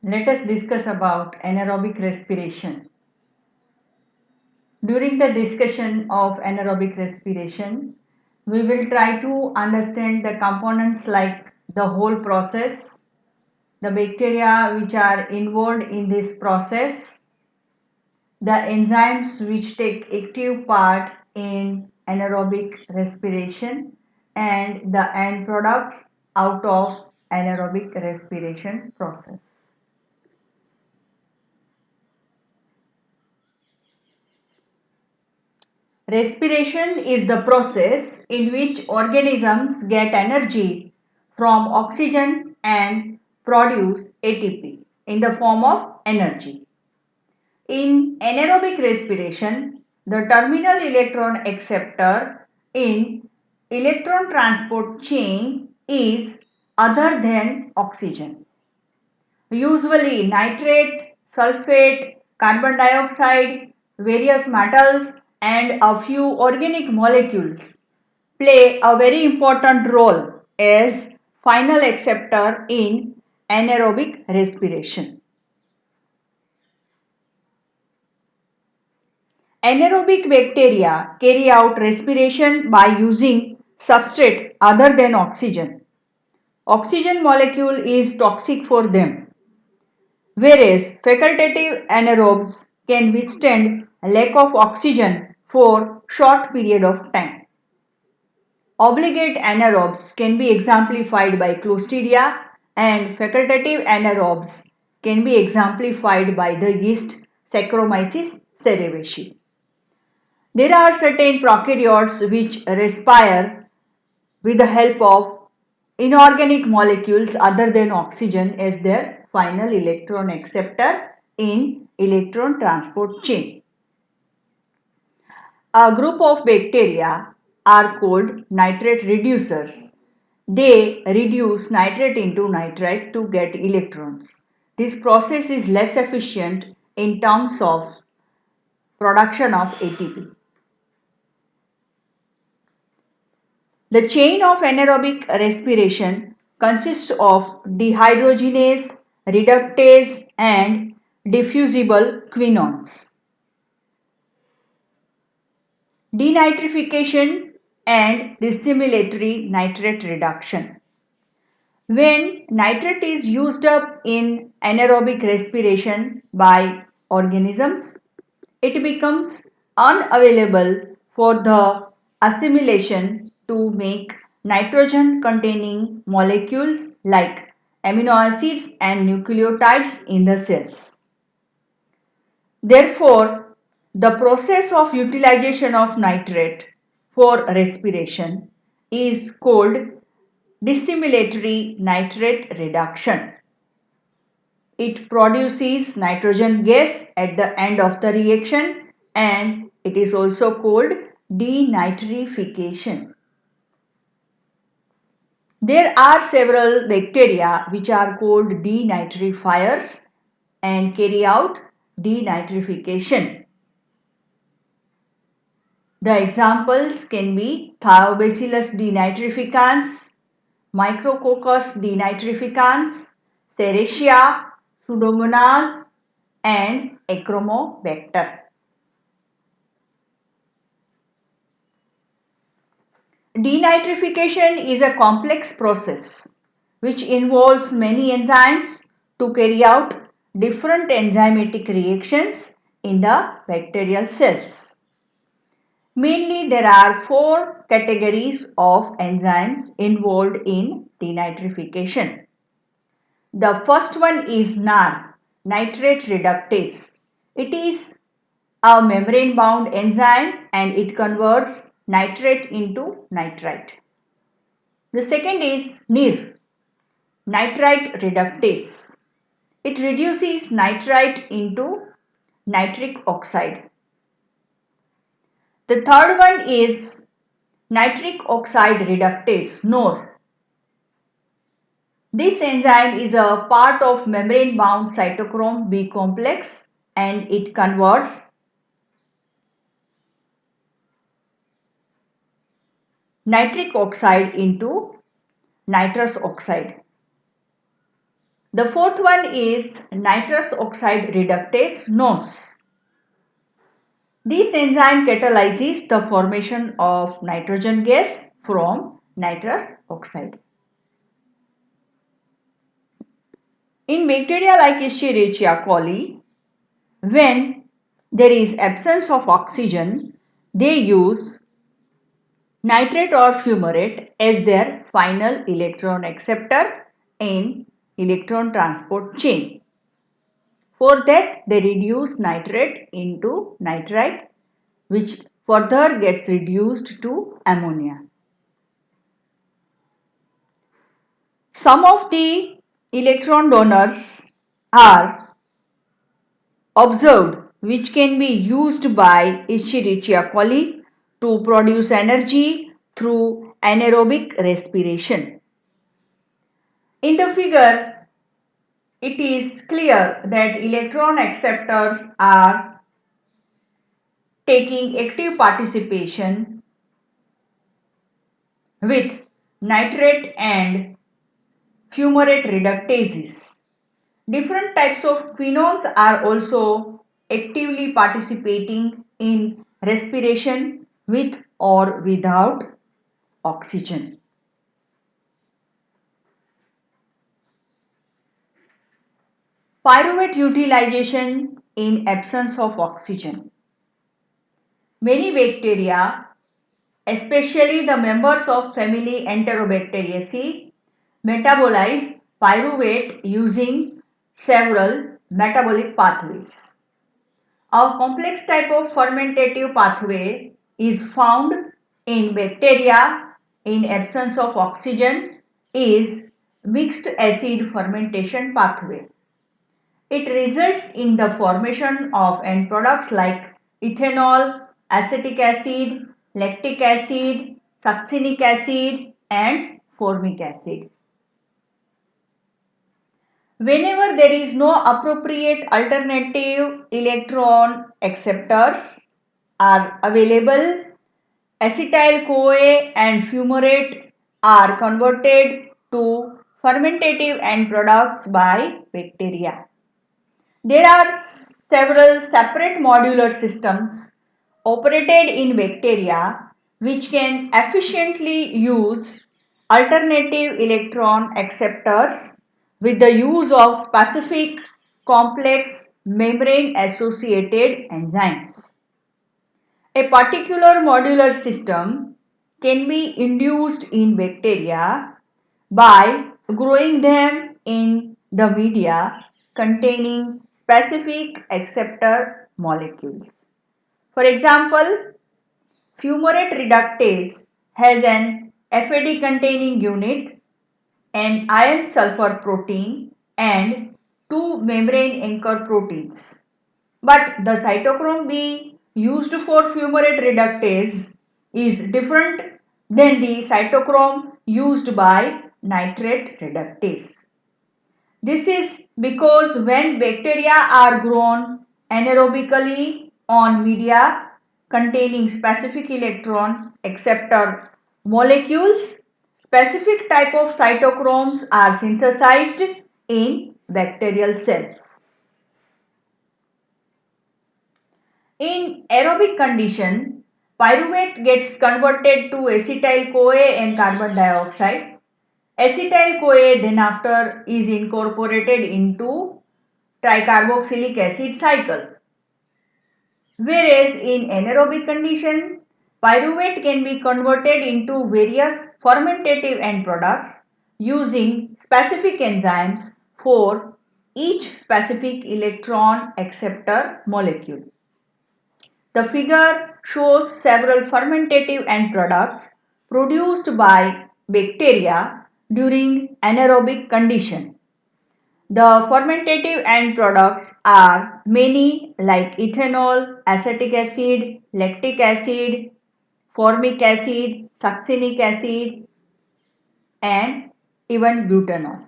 Let us discuss about anaerobic respiration. During the discussion of anaerobic respiration, we will try to understand the components like the whole process, the bacteria which are involved in this process, the enzymes which take active part in anaerobic respiration, and the end products out of anaerobic respiration process. Respiration is the process in which organisms get energy from oxygen and produce ATP in the form of energy. In anaerobic respiration, the terminal electron acceptor in electron transport chain is other than oxygen. Usually nitrate, sulfate, carbon dioxide, various metals and a few organic molecules play a very important role as final acceptor in anaerobic respiration. Anaerobic bacteria carry out respiration by using substrate other than oxygen. Oxygen molecule is toxic for them, whereas facultative anaerobes can withstand lack of oxygen for short period of time. Obligate anaerobes can be exemplified by Clostridia and facultative anaerobes can be exemplified by the yeast Saccharomyces cerevisiae. There are certain prokaryotes which respire with the help of inorganic molecules other than oxygen as their final electron acceptor in electron transport chain. A group of bacteria are called nitrate reducers. They reduce nitrate into nitrite to get electrons. This process is less efficient in terms of production of ATP. The chain of anaerobic respiration consists of dehydrogenase, reductase and diffusible quinones. Denitrification and dissimilatory nitrate reduction. When nitrate is used up in anaerobic respiration by organisms, it becomes unavailable for the assimilation to make nitrogen containing molecules like amino acids and nucleotides in the cells. Therefore, the process of utilization of nitrate for respiration is called dissimilatory nitrate reduction. It produces nitrogen gas at the end of the reaction and it is also called denitrification. There are several bacteria which are called denitrifiers and carry out denitrification. The examples can be Thiobacillus denitrificans, Micrococcus denitrificans, Serratia, Pseudomonas and Achromobacter. Denitrification is a complex process which involves many enzymes to carry out different enzymatic reactions in the bacterial cells. Mainly there are four categories of enzymes involved in denitrification. The first one is NAR, nitrate reductase. It is a membrane bound enzyme and it converts nitrate into nitrite. The second is NIR, nitrite reductase. It reduces nitrite into nitric oxide. The third one is nitric oxide reductase, NOR. This enzyme is a part of membrane bound cytochrome B complex and it converts nitric oxide into nitrous oxide. The fourth one is nitrous oxide reductase NOS. This enzyme catalyzes the formation of nitrogen gas from nitrous oxide. In bacteria like Escherichia coli, when there is absence of oxygen, they use nitrate or fumarate as their final electron acceptor in electron transport chain. For that, they reduce nitrate into nitrite, which further gets reduced to ammonia. Some of the electron donors are observed, which can be used by Escherichia coli to produce energy through anaerobic respiration. In the figure, it is clear that electron acceptors are taking active participation with nitrate and fumarate reductases. Different types of phenols are also actively participating in respiration with or without oxygen. Pyruvate utilization in absence of oxygen. Many bacteria, especially the members of family Enterobacteriaceae, metabolize pyruvate using several metabolic pathways. A complex type of fermentative pathway is found in bacteria in absence of oxygen is mixed acid fermentation pathway. It results in the formation of end products like ethanol, acetic acid, lactic acid, succinic acid and formic acid. Whenever there is no appropriate alternative electron acceptors are available, acetyl-CoA and fumarate are converted to fermentative end products by bacteria. There are several separate modular systems operated in bacteria which can efficiently use alternative electron acceptors with the use of specific complex membrane associated enzymes. A particular modular system can be induced in bacteria by growing them in the media containing specific acceptor molecules. For example, fumarate reductase has an FAD containing unit, an iron sulfur protein and two membrane anchor proteins. But the cytochrome B used for fumarate reductase is different than the cytochrome used by nitrate reductase. This is because when bacteria are grown anaerobically on media containing specific electron acceptor molecules, specific type of cytochromes are synthesized in bacterial cells. In aerobic condition, pyruvate gets converted to acetyl-CoA and carbon dioxide. Acetyl-CoA then after is incorporated into tricarboxylic acid cycle. Whereas in anaerobic condition, pyruvate can be converted into various fermentative end products using specific enzymes for each specific electron acceptor molecule. The figure shows several fermentative end products produced by bacteria during anaerobic condition. The fermentative end products are many like ethanol, acetic acid, lactic acid, formic acid, succinic acid and even butanol.